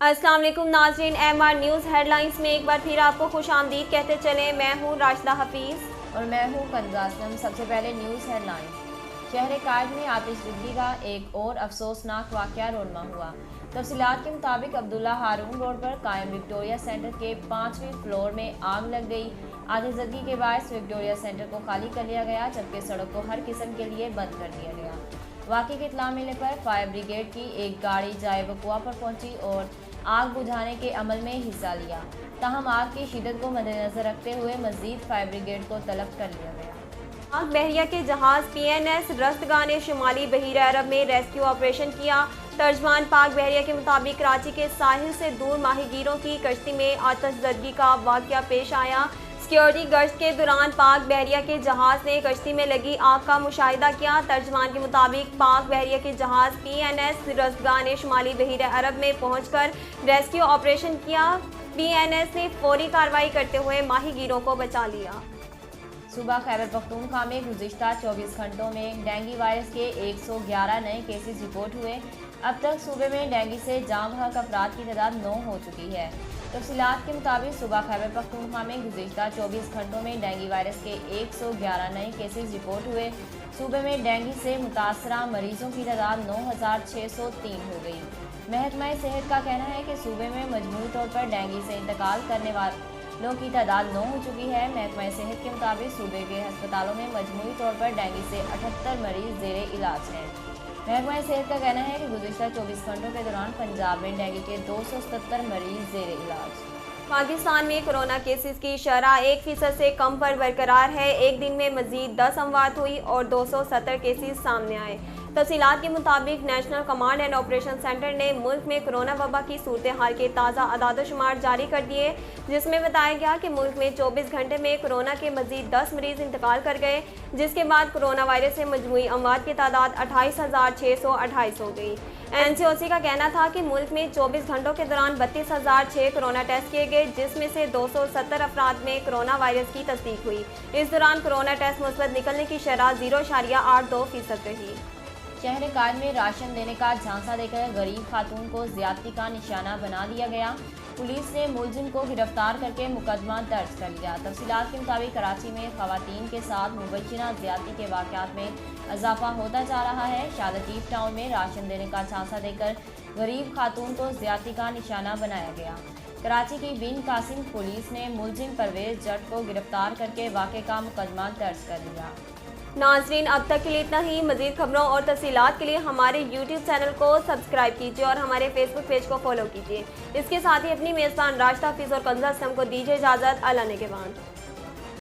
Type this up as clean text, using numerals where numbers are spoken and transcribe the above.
अस्सलाम वालेकुम नाज़रीन, MR न्यूज़ हेडलाइंस में एक बार फिर आपको खुश आमदीद कहते चले। मैं हूँ राशिदा हफीज़ और मैं हूँ कंज़ा असलम। सबसे पहले न्यूज़ हेडलाइंस। शहर कायद में आतिशज़दी का एक और अफसोसनाक वाक़या रोनमा हुआ। तफसीलात के मुताबिक अब्दुल्ला हारून रोड पर कायम विक्टोरिया सेंटर के 5वें फ्लोर में आग लग गई। आतिशज़दी के बायस विक्टोरिया सेंटर को खाली कर लिया गया, जबकि सड़क को हर किस्म के लिए बंद कर दिया गया। वाक़े की इत्तला मिलने पर फायर ब्रिगेड की एक गाड़ी जाए वक़ुआ पर पहुंची और आग बुझाने के अमल में हिस्सा लिया। ताहम आग की शिद्दत को मद्देनज़र रखते हुए मज़ीद फायर ब्रिगेड को तलब कर लिया गया। पाक बहरिया के जहाज़ PNS रस्तगान ने शुमाली बहीरा अरब में रेस्क्यू ऑपरेशन किया। तर्जमान पाक बहरिया के मुताबिक कराची के साहिल से दूर माहीगीरों की कश्ती में आतिशज़दी का वाक़या पेश आया। सिक्योरिटी गश्त के दौरान पाक बहरिया के जहाज़ ने कश्ती में लगी आग का मुशाहिदा किया। तर्जमान के मुताबिक पाक बहरिया के जहाज़ PNS रस्तगान ने शुमाली बहीरा अरब में पहुंचकर रेस्क्यू ऑपरेशन किया। PNS ने फौरी कार्रवाई करते हुए माहीगीरों को बचा लिया। सूबा खैबर पख्तूनख्वा में गुज़िश्ता 24 घंटों में डेंगू वायरस के 111 नए केसेस रिपोर्ट हुए। अब तक सूबे में डेंगू से जाँ बहक अफराद की तादाद 9 हो चुकी है। तफसीलात के मुताबिक सूबा खैबर पख्तूनख्वा में गुज़िश्ता 24 घंटों में डेंगू वायरस के 111 नए केसेस रिपोर्ट हुए। सूबे में डेंगू से मुतासरा मरीजों की तादाद 9603 हो गई। महकमा सेहत का कहना है कि सूबे में मजमूई तौर पर डेंगू से इंतकाल करने वालों की तादाद 9 हो चुकी है। महकमा सेहत के मुताबिक सूबे के हस्पतालों में मजमूई तौर पर डेंगू से 78 मरीज ज़ेरे इलाज हैं। महकमा सेहत का कहना है कि गुज़िश्ता 24 घंटों के दौरान पंजाब में डेंगू के 277 मरीज ज़ेरे इलाज। पाकिस्तान में कोरोना केसेस की शरह 1% से कम पर बरकरार है। एक दिन में मजीद 10 अमवात हुई और 270 केसेस सामने आए। तफसीलात के मुताबिक national command and operation centre ने मुल्क में कोरोना वबा की सूरत हाल के ताज़ा अदाद-ओ-शुमार जारी कर दिए, जिसमें बताया गया कि मुल्क में 24 घंटे में कोरोना के मजीद 10 मरीज इंतकाल कर गए, जिसके बाद कोरोना वायरस से मजमूई अमवात की तादाद 28,628 हो गई। NCOC का कहना था कि मुल्क में 24 घंटों के दौरान 32,006 कोरोना टेस्ट किए गए, जिसमें से 270 अफराद में कोरोना वायरस की तस्दीक हुई। इस दौरान कोरोना टेस्ट मुस्बत निकलने की शरह 0.82% रही। शहर कायद में राशन देने का झांसा देकर गरीब खातून को ज्यादती का निशाना बना दिया गया। पुलिस ने मुलजिम को गिरफ्तार करके मुकदमा दर्ज कर लिया। तफसीलात के मुताबिक कराची में खवातीन के साथ मुबैना ज्यादती के वाक़यात में इजाफा होता जा रहा है। शाह लतीफ़ टाउन में राशन देने का झांसा देकर गरीब खातून को ज्यादती का निशाना बनाया गया। कराची की बिन कासिम पुलिस ने मुलजिम परवेज जट को गिरफ्तार करके वाक़े का मुकदमा दर्ज कर लिया। नाज़रीन, अब तक के लिए इतना ही। मज़ीद खबरों और तफसीलात के लिए हमारे YouTube चैनल को सब्सक्राइब कीजिए और हमारे Facebook पेज को फॉलो कीजिए। इसके साथ ही अपनी मेज़बान राशिदा हफीज़ और कंज़ा असलम को दीजिए इजाज़त। अल्लाह ने के बाद।